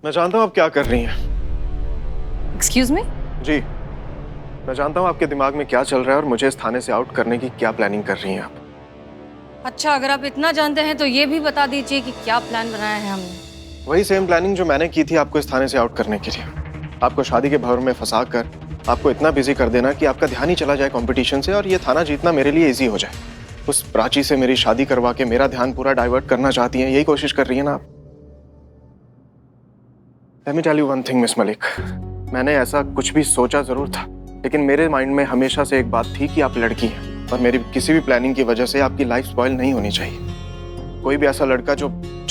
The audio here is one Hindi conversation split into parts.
मैं जानता हूँ आप क्या कर रही हैं। Excuse me? जी, मैं जानता हूँ आपके दिमाग में क्या चल रहा है और मुझे इस थाने से आउट करने की क्या प्लानिंग कर रही हैं आप। अच्छा, अगर आप इतना जानते हैं तो ये भी बता दीजिए कि क्या प्लान बनाया है हमने। वही सेम प्लानिंग जो मैंने की थी आपको इस थाने से आउट करने के लिए। आपको शादी के भंवर में फंसा कर आपको इतना बिजी कर देना कि आपका ध्यान ही चला जाए कंपटीशन से और ये थाना जीतना मेरे लिए इजी हो जाए। उस प्राची से मेरी शादी करवा के मेरा ध्यान पूरा डाइवर्ट करना चाहती हैं, यही कोशिश कर रही है ना आप। Let me tell you one thing, miss Malik. मैंने ऐसा कुछ भी सोचा जरूर था, लेकिन मेरे माइंड में हमेशा से एक बात थी कि आप लड़की हैं और मेरी किसी भी प्लानिंग की वजह से आपकी लाइफ स्पॉइल नहीं होनी चाहिए। कोई भी ऐसा लड़का जो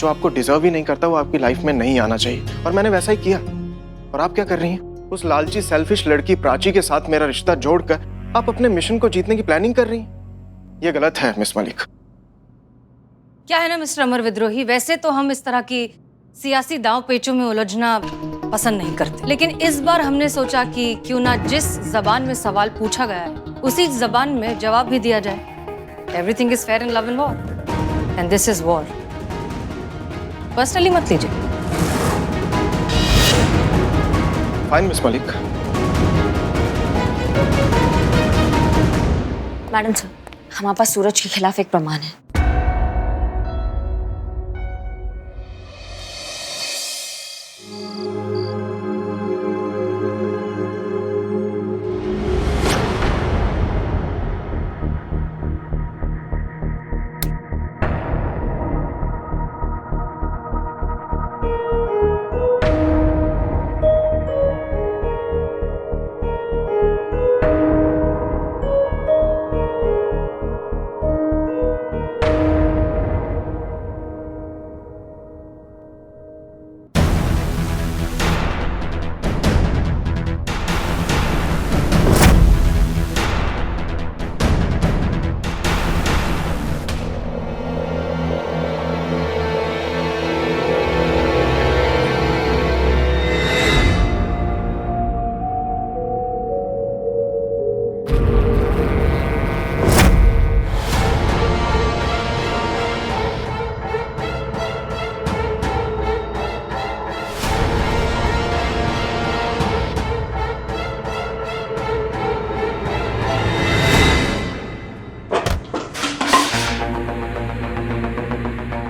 आपको डिजर्व ही नहीं करता वो आपकी लाइफ में नहीं आना चाहिए, और मैंने वैसा ही किया। और आप क्या कर रही हैं? उस लालची सेल्फिश लड़की प्राची के साथ मेरा रिश्ता जोड़कर आप अपने मिशन को जीतने की प्लानिंग कर रही हैं। ये गलत है मिस मलिक। क्या है ना मिस्टर अमर विद्रोही, वैसे तो हम इस तरह की सियासी दांव पेचों में उलझना पसंद नहीं करते, लेकिन इस बार हमने सोचा कि क्यों ना जिस जबान में सवाल पूछा गया है उसी जबान में जवाब भी दिया जाए। Everything is fair in love and war and this is war. Personally मत लीजिए। Fine miss Malik. Madam sir, हमारे पास सूरज के खिलाफ एक प्रमाण है।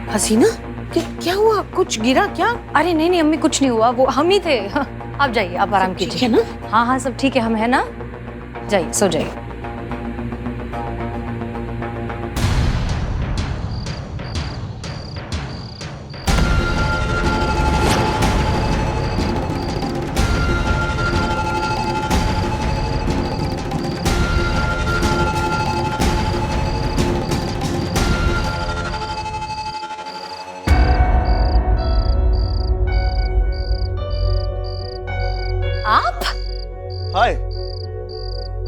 हसीना, क्या हुआ? कुछ गिरा क्या? अरे नहीं नहीं अम्मी, कुछ नहीं हुआ, वो हम ही थे। आप जाइए, आप आराम कीजिए। ठीक है ना? हाँ हाँ सब ठीक है, हम है ना। जाइए, सो जाइए। आप हाय।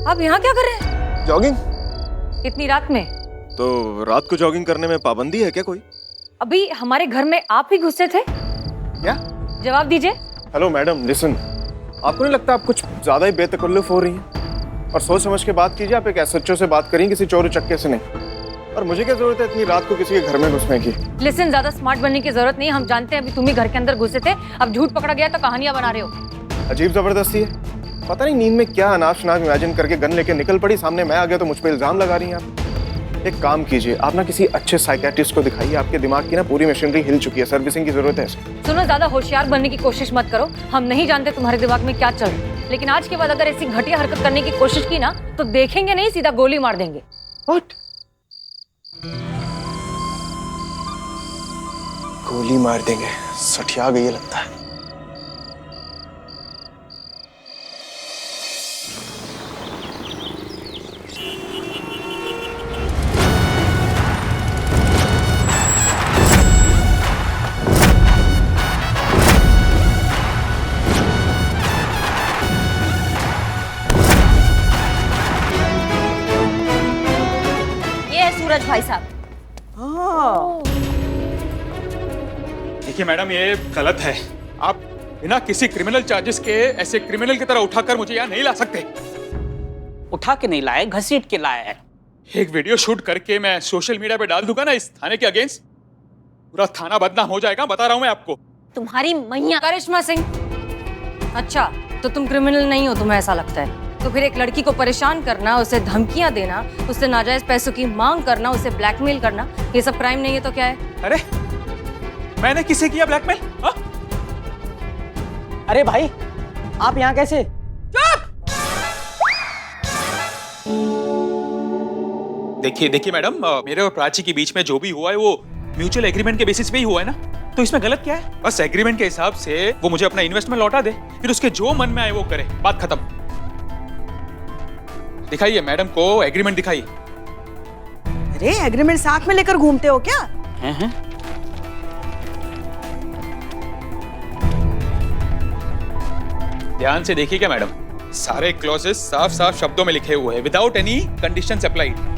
आप यहाँ क्या कर रहे हैं जॉगिंग? इतनी रात में? तो रात को जॉगिंग करने में पाबंदी है क्या कोई? अभी हमारे घर में आप ही घुसे थे। क्या? जवाब दीजिए। Hello madam, listen. आपको नहीं लगता आप कुछ ज्यादा ही बेतकल्लुफ हो रही हैं? और सोच समझ के बात कीजिए। आप एक एसएचओ से बात करें, किसी चोर उचक्के से नहीं। और मुझे क्या जरूरत है इतनी रात को किसी के घर में घुसने की? लिसन, ज्यादा स्मार्ट बनने की जरूरत नहीं, हम जानते हैं अभी तुम ही घर के अंदर घुसे थे। अब झूठ पकड़ा गया तो कहानियां बना रहे हो। अजीब जबरदस्ती है। पता नहीं नींद में क्या अनाप शनाप इमेजिन करके गन लेके निकल पड़ी, सामने मैं आ गया तो मुझ पे इल्जाम लगा रही हैं आप। एक काम कीजिए, आप ना किसी अच्छे साइकियाट्रिस्ट को दिखाइए। आपके दिमाग की ना पूरी मशीनरी हिल चुकी है, सर्विसिंग की जरूरत है। सुनो, ज्यादा होशियार बनने की कोशिश मत करो। हम नहीं जानते तुम्हारे दिमाग में क्या चल रहा है, लेकिन आज के बाद अगर ऐसी घटिया हरकत करने की कोशिश की ना तो देखेंगे नहीं, सीधा गोली मार देंगे। What? गोली मार देंगे? सठिया गई है लगता है। ये है सूरज भाई साहब। देखिए मैडम, ये गलत है। आप बिना किसी क्रिमिनल चार्जेस के ऐसे क्रिमिनल की तरह उठाकर मुझे यहाँ नहीं ला सकते। उठा के नहीं लाए, घसीट के लाया है। एक वीडियो शूट करके मैं सोशल मीडिया पे डाल दूंगा ना इस थाने के अगेंस्ट, पूरा थाना बदनाम हो जाएगा, बता रहा हूं मैं आपको। तुम्हारी मैया। करिश्मा सिंह, अच्छा तो तुम क्रिमिनल नहीं हो, तुम्हें ऐसा लगता है? तो फिर एक लड़की को परेशान करना, उसे धमकियां देना, उससे नाजायज पैसों की मांग करना, उसे ब्लैकमेल करना, ये सब क्राइम नहीं है तो क्या है? अरे मैंने किसे किया ब्लैकमेल? हाँ? अरे भाई, आप यहाँ कैसे? देखिए मैडम, मेरे और प्राची के बीच में जो भी हुआ है वो म्यूचुअल एग्रीमेंट के बेसिस पे ही हुआ है ना, तो इसमें गलत क्या है? बस एग्रीमेंट के हिसाब से वो मुझे अपना इन्वेस्टमेंट लौटा दे, फिर उसके जो मन में आए वो करे, बात खत्म। दिखाइए मैडम को एग्रीमेंट दिखाइए। अरे एग्रीमेंट साथ में लेकर घूमते हो क्या? हैं? ध्यान से देखिएगा मैडम, सारे क्लॉजेस साफ साफ शब्दों में लिखे हुए हैं, without any conditions applied.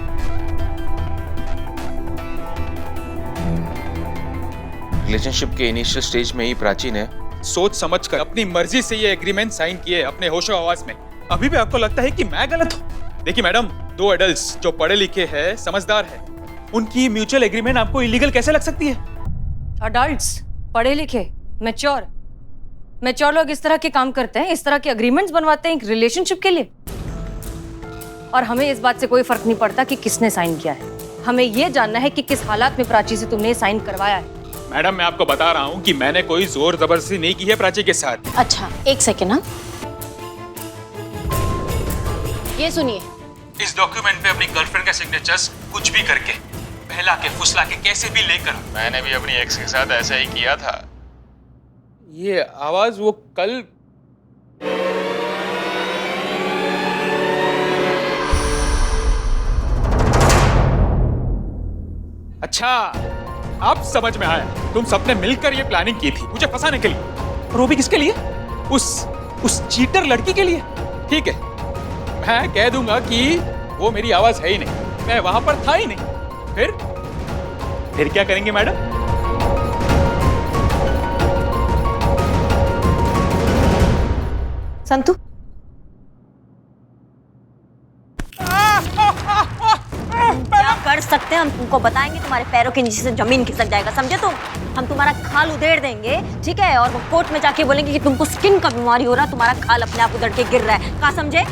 Relationship के इनिशियल स्टेज में ही प्राची ने सोच समझ कर अपनी मर्जी से ये एग्रीमेंट साइन किए अपने होशो हवास में। अभी भी आपको लगता है कि मैं गलत हूँ? देखिए मैडम, दो एडल्ट्स जो पढ़े लिखे हैं, समझदार हैं, उनकी म्यूचुअल एग्रीमेंट आपको इलीगल कैसे लग सकती है? अडल्ट्स, पढ़े लिखे, मैच्योर लोग इस तरह के काम करते हैं, इस तरह के एग्रीमेंट्स बनवाते हैं एक रिलेशनशिप के लिए। और हमें इस बात से कोई फर्क नहीं पड़ता कि किसने साइन किया है, हमें ये जानना है कि किस हालात में प्राची से तुमने साइन करवाया है। मैडम मैं आपको बता रहा हूँ कि मैंने कोई जोर जबरदस्ती नहीं की है प्राची के साथ। अच्छा एक सेकेंड, हाँ ये सुनिए, इस डॉक्यूमेंट पे अपनी गर्लफ्रेंड का सिग्नेचर्स कुछ भी करके, बहला के फुसला के कैसे भी लेकर, मैंने भी अपनी एक्स के साथ ऐसा ही किया था। ये आवाज वो कल अच्छा अब समझ में आया, तुम सबने मिलकर ये प्लानिंग की थी मुझे फंसाने के लिए। और वो भी किसके लिए? उस चीटर लड़की के लिए। ठीक है, मैं कह दूंगा कि वो मेरी आवाज है ही नहीं, मैं वहां पर था ही नहीं। फिर क्या करेंगे मैडम? संतु, क्या कर सकते हैं हम तुमको बताएंगे, तुम्हारे पैरों के नीचे से जमीन खिसक जाएगा, समझे तुम? हम तुम्हारा खाल उधेड़ देंगे, ठीक है? और वो कोर्ट में जाके बोलेंगे कि तुमको स्किन का बीमारी हो रहा, तुम्हारा खाल अपने आप उधड़ के गिर रहा है, कहा समझे?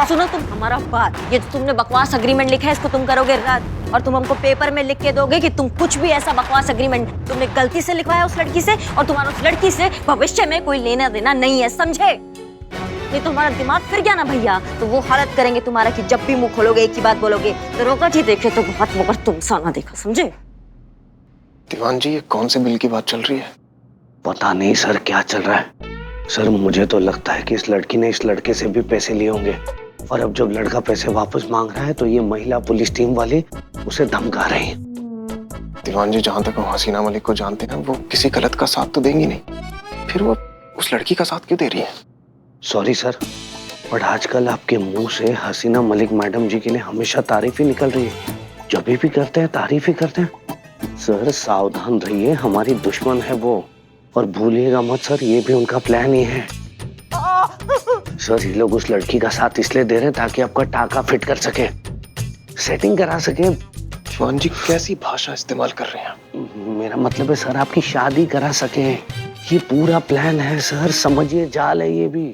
सुनो तुम हमारा बात, ये जो तुमने बकवास अग्रीमेंट लिखा है इसको तुम करोगे रद्द, और तुम हमको पेपर में लिख के दोगे कि तुम कुछ भी ऐसा बकवास अग्रीमेंट तुमने गलती से लिखवाया उस लड़की से, और तुम्हारा उस लड़की से भविष्य में कोई लेना देना नहीं है, समझे? नहीं तो हमारा दिमाग फिर गया ना भैया, तो वो हालत करेंगे तुम्हारा कि जब भी मुंह खोलोगे एक ही बात बोलोगे, दरोगा जी देखे तो बहुत मगर तुम सा ना देखा, समझे? दीवान जी, ये कौन से बिल की बात चल रही है? पता नहीं सर क्या चल रहा है। सर मुझे तो लगता है कि इस लड़की ने इस लड़के से भी पैसे लिए होंगे, और अब जब लड़का पैसे वापस मांग रहा है तो ये महिला पुलिस टीम वाले उसे धमका रहे हैं। दीवान जी, जहां तक हम हसीना मलिक को जानते हैं, वो किसी गलत का साथ तो देंगी नहीं, फिर वो उस लड़की का साथ क्यों दे रही है? सॉरी सर, बट आजकल आपके मुंह से हसीना मलिक मैडम जी के लिए हमेशा तारीफ ही निकल रही है, जब भी करते हैं तारीफ ही करते हैं। सर सावधान रहिए, हमारी दुश्मन है वो, और भूलिएगा मत सर, ये भी उनका प्लान ही है। सर ये लोग उस लड़की का साथ इसलिए दे रहे हैं ताकि आपका टाका फिट कर सके, सेटिंग करा सके। दीवान जी, कैसी भाषा इस्तेमाल कर रहे हैं? मेरा मतलब है सर आपकी शादी करा सके, ये पूरा प्लान है सर, समझिए, जाल है ये भी।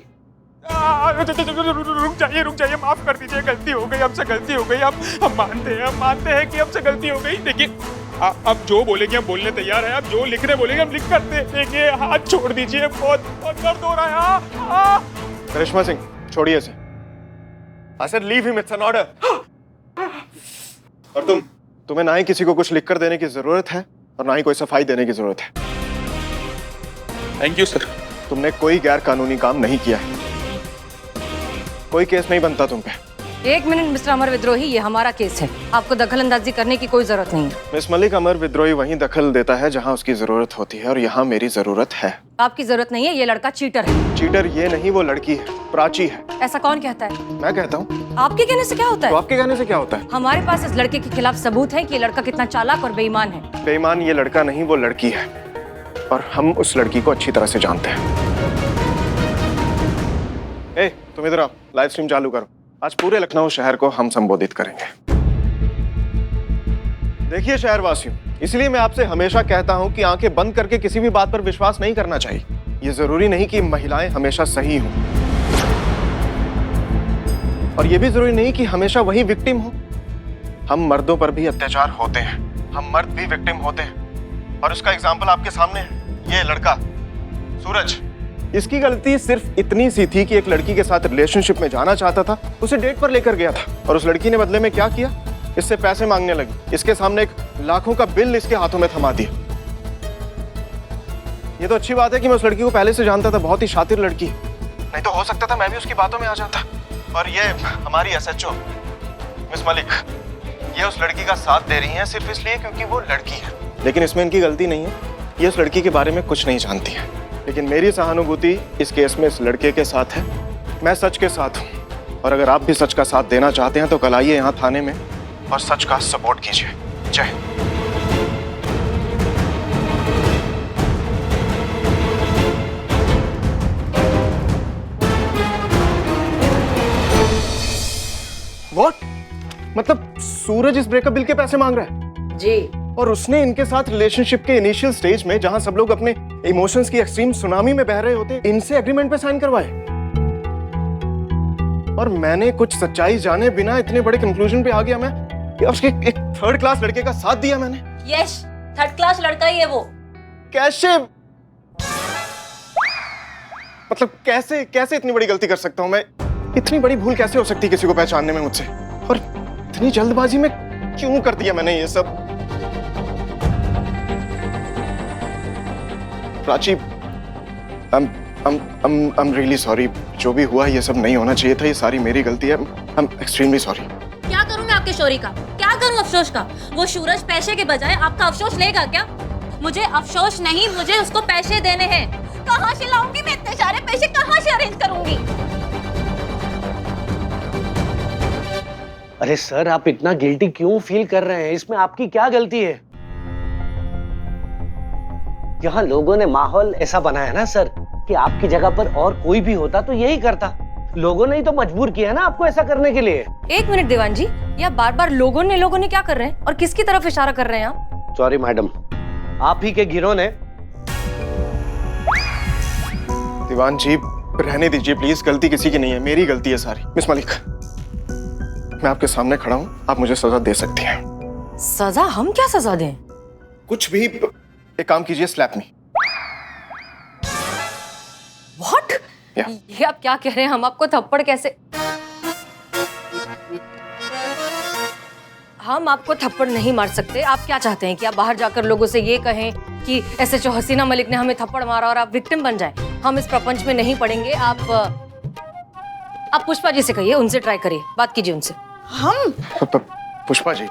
रुक जाइए, माफ कर दीजिए, गलती हो गई, हमसे गलती हो गई। हम मानते हैं कि हमसे गलती हो गई। देखिए आप जो बोलेंगे हम बोलने तैयार हैं, आप जो लिखने बोलेंगे हम लिख कर देंगे। हाथ छोड़ दीजिए, बहुत दर्द हो रहा है। करिश्मा सिंह, छोड़िए इसे। I said leave him, it's an order. और तुम्हें ना ही किसी को कुछ लिख कर देने की जरूरत है और ना ही कोई सफाई देने की जरूरत है। Thank you sir. तुमने कोई गैर कानूनी काम नहीं किया है, कोई केस नहीं बनता तुम पे। एक मिनट मिस्टर अमर विद्रोही, ये हमारा केस है, आपको दखल अंदाजी करने की कोई जरूरत नहीं है। मिस मलिक, अमर विद्रोही वहीं दखल देता है जहां उसकी जरूरत होती है, और यहाँ मेरी जरूरत है। आपकी जरूरत नहीं है, ये लड़का चीटर है। चीटर ये नहीं, वो लड़की है, प्राची है। ऐसा कौन कहता है? मैं कहता हूँ। आपके कहने से क्या होता तो है? आपके कहने से क्या होता है? हमारे पास इस लड़के के खिलाफ सबूत है कि ये लड़का कितना चालाक और बेईमान है। बेईमान ये लड़का नहीं, वो लड़की है, और हम उस लड़की को अच्छी तरह से जानते हैं। ए, तुम इधर आओ, लाइव स्ट्रीम चालू करो। आज पूरे लखनऊ शहर को हम संबोधित करेंगे। देखिए शहरवासियों, इसलिए मैं आपसे हमेशा कहता हूं कि आंखें बंद करके किसी भी बात पर विश्वास नहीं करना चाहिए। ये जरूरी नहीं कि महिलाएं हमेशा सही हों, और ये भी जरूरी नहीं कि हमेशा वही विक्टिम हो। हम मर्दों पर भी अत्याचार होते हैं, हम मर्द भी विक्टिम होते हैं, और उसका एग्जाम्पल आपके सामने है। ये लड़का सूरज, इसकी गलती सिर्फ इतनी सी थी कि एक लड़की के साथ रिलेशनशिप में जाना चाहता था, उसे डेट पर लेकर गया था, और उस लड़की ने बदले में क्या किया, इससे पैसे मांगने लगी, इसके सामने एक लाखों का बिल इसके हाथों में थमा दिया। ये तो अच्छी बात है कि मैं उस लड़की को पहले से जानता था, बहुत ही शातिर लड़की, नहीं तो हो सकता था मैं भी उसकी बातों में आ जाता। और ये हमारी एसएचओ मिस मलिक, ये उस लड़की का साथ दे रही हैं सिर्फ इसलिए क्योंकि वो लड़की है, लेकिन इसमें इनकी गलती नहीं है। ये उस लड़की के बारे में कुछ नहीं जानती है, लेकिन मेरी सहानुभूति इस केस में इस लड़के के साथ है। मैं सच के साथ हूँ, और अगर आप भी सच का साथ देना चाहते हैं तो कल आइए यहाँ थाने में और सच का सपोर्ट कीजिए। जय हिंद। What? मतलब सूरज इस ब्रेकअप बिल के पैसे मांग रहा है जी। और उसने इनके साथ रिलेशनशिप के इनिशियल स्टेज में, जहां सब लोग अपने इमोशंस की एक्सट्रीम सुनामी में बह रहे होते, इनसे एग्रीमेंट पे साइन करवाए। और मैंने कुछ सच्चाई जाने बिना इतने बड़े कंक्लूजन पे आ गया मैं कि उसके एक थर्ड क्लास लड़के का साथ दिया मैंने। यस, थर्ड क्लास लड़का ही है वो। कैसे, मतलब कैसे कैसे इतनी बड़ी गलती कर सकता हूं मैं? इतनी बड़ी भूल कैसे हो सकती है किसी को पहचानने में मुझसे? और इतनी जल्दबाजी में क्यों कर दिया मैंने ये सब? Prachi, I'm really sorry। जो भी हुआ ये सब नहीं होना चाहिए था, ये सारी मेरी गलती है। I'm extremely sorry। क्या करूं मैं आपके शोरी का? क्या करूं अफसोस का? वो सूरज पैसे के बजाय आपका अफसोस लेगा क्या? मुझे अफसोस नहीं, मुझे उसको पैसे देने हैं। कहां से लाऊंगी मैं इतने सारे पैसे? कहां से अरेंज करूंगी? अरे सर, आप इतना गिल्टी क्यों फील कर रहे हैं? इसमें आपकी क्या गलती है? यहाँ लोगों ने माहौल ऐसा बनाया ना सर कि आपकी जगह पर और कोई भी होता तो यही करता। लोगों ने ही तो मजबूर किया ना आपको ऐसा करने के लिए। एक मिनट देवान जी, या बार बार लोगों ने क्या कर रहे हैं और किसकी तरफ इशारा कर रहे हैं आप? सॉरी मैडम, आप ही के गिरोह ने। दीवान जी रहने दीजिए प्लीज, गलती किसी की नहीं है, मेरी गलती है सारी। मिस मलिक, मैं आपके सामने खड़ा हूं, आप मुझे सजा दे सकती हैं। सजा? हम क्या सजा दें? कुछ भी, एक काम कीजिए, स्लैप मी। What? Yeah. ये आप क्या कह रहे हैं? हम आपको थप्पड़ कैसे? हम आपको थप्पड़ नहीं मार सकते। आप क्या चाहते हैं कि आप बाहर जाकर लोगों से ये कहें कि एसएचओ हसीना मलिक ने हमें थप्पड़ मारा और आप विक्टिम बन जाएं? हम इस प्रपंच में नहीं पड़ेंगे। आप पुष्पा जी से कहिए, उनसे ट्राई करिए, बात कीजिए उनसे। हम पुष्पा जी,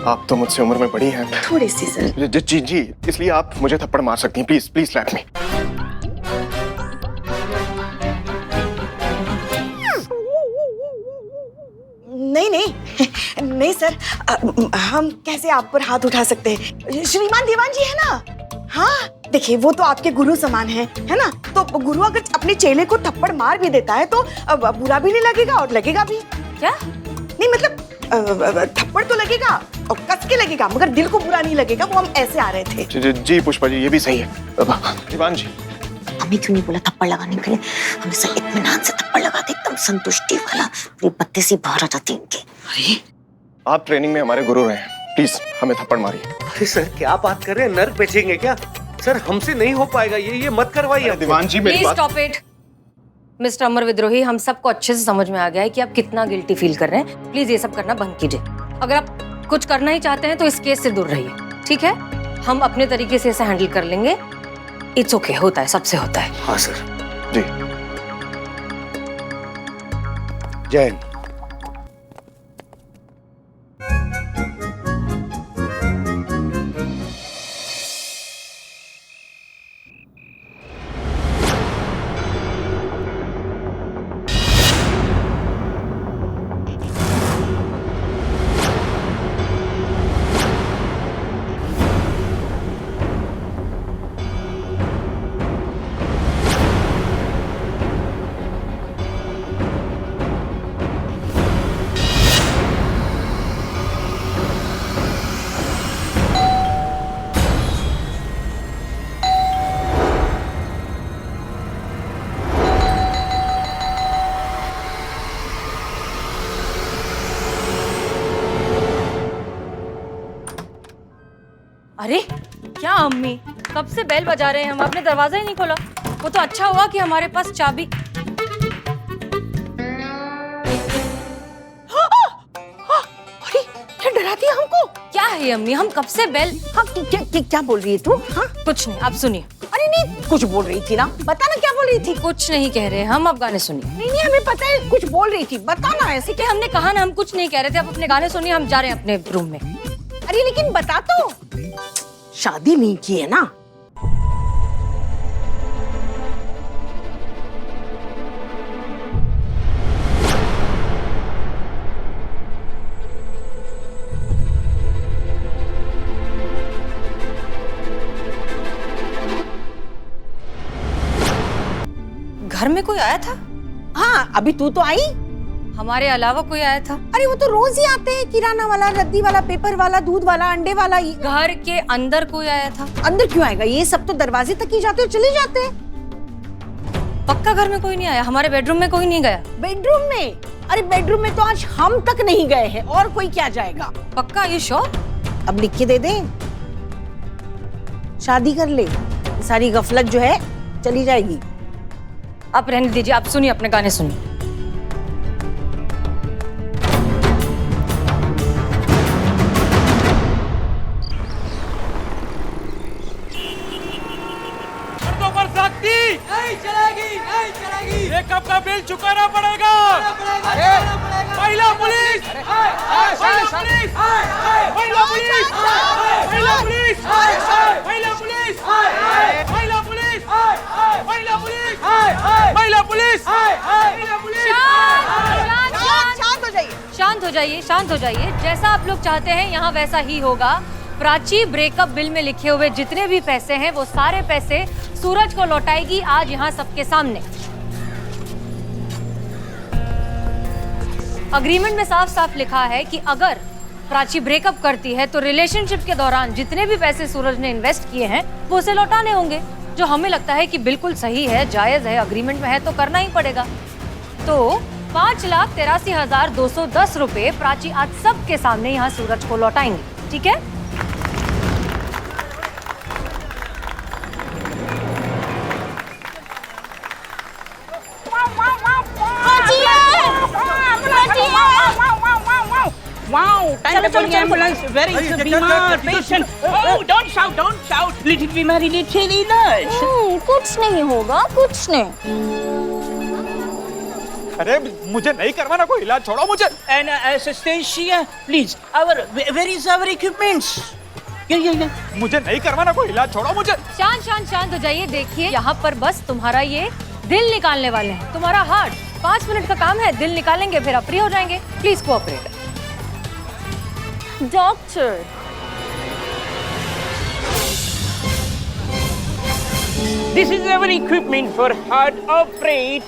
आप तो मुझसे उम्र में बड़ी हैं। थोड़ी सी सर। जी जी, इसलिए आप मुझे थप्पड़ मार सकती हैं। Please please slap me. नहीं नहीं नहीं सर, हम कैसे आप पर हाथ उठा सकते हैं? श्रीमान दीवान जी है ना? हाँ देखिए, वो तो आपके गुरु समान है ना? तो गुरु अगर अपने चेले को थप्पड़ मार भी देता है तो बुरा भी नहीं लगेगा और लगेगा भी। क्या? नहीं मतलब थप्पड़ तो लगेगा और कस के लगेगा, मगर दिल को बुरा नहीं लगेगा। वो हम ऐसे आ रहे थे। जी पुष्पा जी, ये भी सही है। दीवान जी, हमें क्यों नहीं बोला थप्पड़ लगाने के लिए? हमेशा इत्मीनान से थप्पड़ लगाते, एकदम संतुष्टि वाला। पूरी बत्ती सी बाहर आ जाती इनके। अरे आप ट्रेनिंग में हमारे गुरु रहे हैं, प्लीज हमें थप्पड़ मारिए। अरे सर, क्या बात कर रहे हैं? नर्व बेचेंगे क्या सर? हमसे नहीं हो पाएगा ये मत करवाइए। दीवान जी मेरी प्लीज बात। Stop it. मिस्टर अमर विद्रोही, हम सबको अच्छे से समझ में आ गया है कि आप कितना गिल्टी फील कर रहे हैं। प्लीज ये सब करना बंद कीजिए। अगर आप कुछ करना ही चाहते हैं तो इस केस से दूर रहिए, ठीक है? हम अपने तरीके से इसे हैंडल कर लेंगे। इट्स ओके, होता है, सबसे होता है। हाँ सर। जी जय हिंद। अरे क्या अम्मी, कब से बेल बजा रहे हैं हम, आपने दरवाजा ही नहीं खोला। वो तो अच्छा हुआ कि हमारे पास चाबी। अरे क्या डरा दिया हमको? क्या है अम्मी, हम कब से बेल। हाँ, क्या बोल रही है तू? हाँ कुछ नहीं, आप सुनिए। अरे नहीं, कुछ बोल रही थी ना, बता ना क्या बोल रही थी। कुछ नहीं कह रहे हम, अब गाने सुनिए। नहीं हमें पता है कुछ बोल रही थी, बता ना ऐसे कि हमने कहा ना हम कुछ नहीं कह रहे थे, आप अपने गाने सुनिए, हम जा रहे हैं अपने रूम में। अरे लेकिन बता तो, शादी नहीं की है ना? घर में कोई आया था? हाँ अभी तू तो आई। हमारे अलावा कोई आया था? अरे वो तो रोज ही आते हैं, किराना वाला, रद्दी वाला, पेपर वाला, दूध वाला, अंडे वाला। घर के अंदर कोई आया था? अंदर क्यों आएगा, ये सब तो दरवाजे तक ही जाते और चले जाते हैं। पक्का घर में कोई नहीं आया? हमारे बेडरूम में कोई नहीं गया? बेडरूम में? अरे बेडरूम में तो आज हम तक नहीं गए हैं, और कोई क्या जाएगा? पक्का, ये श्योर? अब लिख के दे दे, शादी कर ले, सारी गफलत जो है चली जाएगी। आप रहने दीजिए, आप सुनिए, अपने गाने सुनिए। मेकअप का बिल चुकाना पड़ेगा। अरे महिला पुलिस, महिला पुलिस, महिला पुलिस, महिला पुलिस, महिला पुलिस, महिला पुलिस, महिला पुलिस, महिला पुलिस, महिला पुलिस। शांत हो जाइए, शांत हो जाइए, शांत हो जाइए। जैसा आप लोग चाहते हैं यहाँ वैसा ही होगा। प्राची ब्रेकअप बिल में लिखे हुए जितने भी पैसे हैं वो सारे पैसे सूरज को लौटाएगी आज यहाँ सबके सामने। अग्रीमेंट में साफ साफ लिखा है कि अगर प्राची ब्रेकअप करती है तो रिलेशनशिप के दौरान जितने भी पैसे सूरज ने इन्वेस्ट किए हैं वो उसे लौटाने होंगे, जो हमें लगता है कि बिल्कुल सही है, जायज है, अग्रीमेंट में है तो करना ही पड़ेगा। तो 5,83,210 रुपए प्राची आज सबके सामने यहाँ सूरज को लौटाएंगे, ठीक है? Wow, time to call the ambulance. Where is the बीमार patient? Oh, don't shout. Little बीमारी, little इलाज। कुछ नहीं होगा, कुछ नहीं। अरे मुझे नहीं करवाना कोई इलाज, छोड़ो मुझे। Anastasia, please. Where is our equipments? ये। मुझे नहीं करवाना कोई इलाज, छोड़ो मुझे। शांत हो जाइए। देखिए यहाँ पर बस तुम्हारा ये दिल निकालने वाले हैं, तुम्हारा हार्ट। 5 मिनट का काम है, दिल निकालेंगे फिर आप फ्री हो जाएंगे। Please cooperate. Doctor, This is our equipment for heart operate.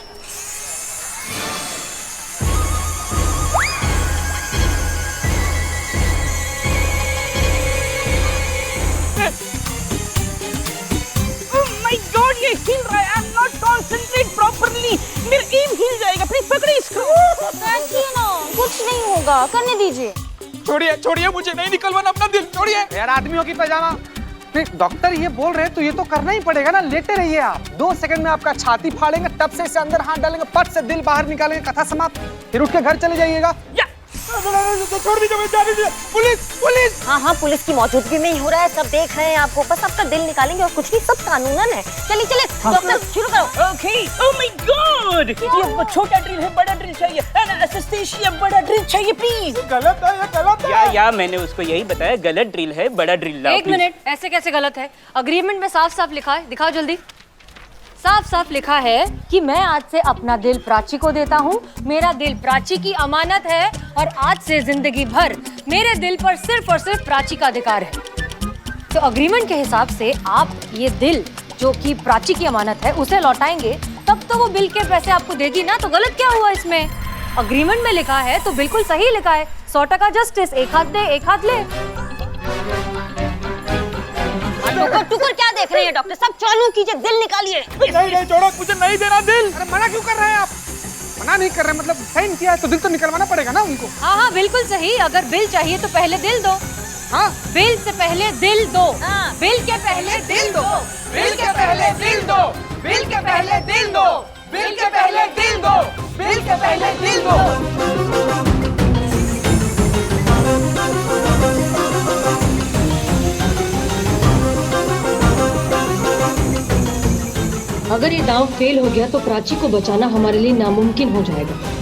Oh my God, ये हिल रहा है। I'm not concentrate properly. मेरा aim हिल जाएगा। प्लीज पकड़िए इसको। बैठिए ना, कुछ नहीं होगा, करने दीजिए। छोड़िए, मुझे नहीं निकलवाना अपना दिल, छोड़िए। यार आदमियों की पैजामा। फिर डॉक्टर ये बोल रहे हैं तो ये तो करना ही पड़ेगा ना, लेटे रहिए आप। 2 सेकंड में आपका छाती फाड़ेंगे, तब से इसे अंदर हाथ डालेंगे, पट से दिल बाहर निकालेंगे, कथा समाप्त। फिर उठ के घर चले जाइएगा। छोड़ दीजिए, जाने दीजिए। पुलिस। हाँ, पुलिस की मौजूदगी में ही हो रहा है, सब देख रहे हैं आपको। बस आपका दिल निकालेंगे और कुछ नहीं, सब कानूनन है। चलिए डॉक्टर शुरू करो। Okay. Oh my God. ये छोटा ड्रिल है, बड़ा ड्रिल चाहिए। एनास्थेसिया, बड़ा ड्रिल चाहिए प्लीज। गलत है, ये गलत है। या मैंने उसको यही बताया, गलत ड्रिल है, बड़ा ड्रिल लाओ। एक मिनट, ऐसे कैसे गलत है? अग्रीमेंट में साफ साफ लिखा है, दिखाओ जल्दी। साफ साफ लिखा है कि मैं आज से अपना दिल प्राची को देता हूँ, मेरा दिल प्राची की अमानत है और आज से जिंदगी भर मेरे दिल पर सिर्फ और सिर्फ प्राची का अधिकार है। तो अग्रीमेंट के हिसाब से आप ये दिल जो कि प्राची की अमानत है उसे लौटाएंगे, तब तो वो बिल के पैसे आपको देगी ना। तो गलत क्या हुआ इसमें? अग्रीमेंट में लिखा है तो बिल्कुल सही लिखा है। 100% जस्टिस, एक हाथ दे एक हाथ ले। टुकर क्या देख रहे हैं डॉक्टर साहब? चालू कीजिए, दिल निकालिए। नहीं छोड़ो, मुझे नहीं देना दिल। अरे मना क्यों कर रहे हैं आप? मना नहीं कर रहे, मतलब साइन किया है तो दिल तो निकलवाना पड़ेगा ना उनको। हाँ बिल्कुल सही। अगर बिल चाहिए तो पहले दिल दो। हाँ बिल से पहले दिल दो। हाँ। बिल के पहले दिल दो। बिल के पहले दिल दो, बिल के पहले दिल दो, बिल के पहले दिल दो, बिल के पहले दिल दो। अगर ये दांव फेल हो गया तो प्राची को बचाना हमारे लिए नामुमकिन हो जाएगा।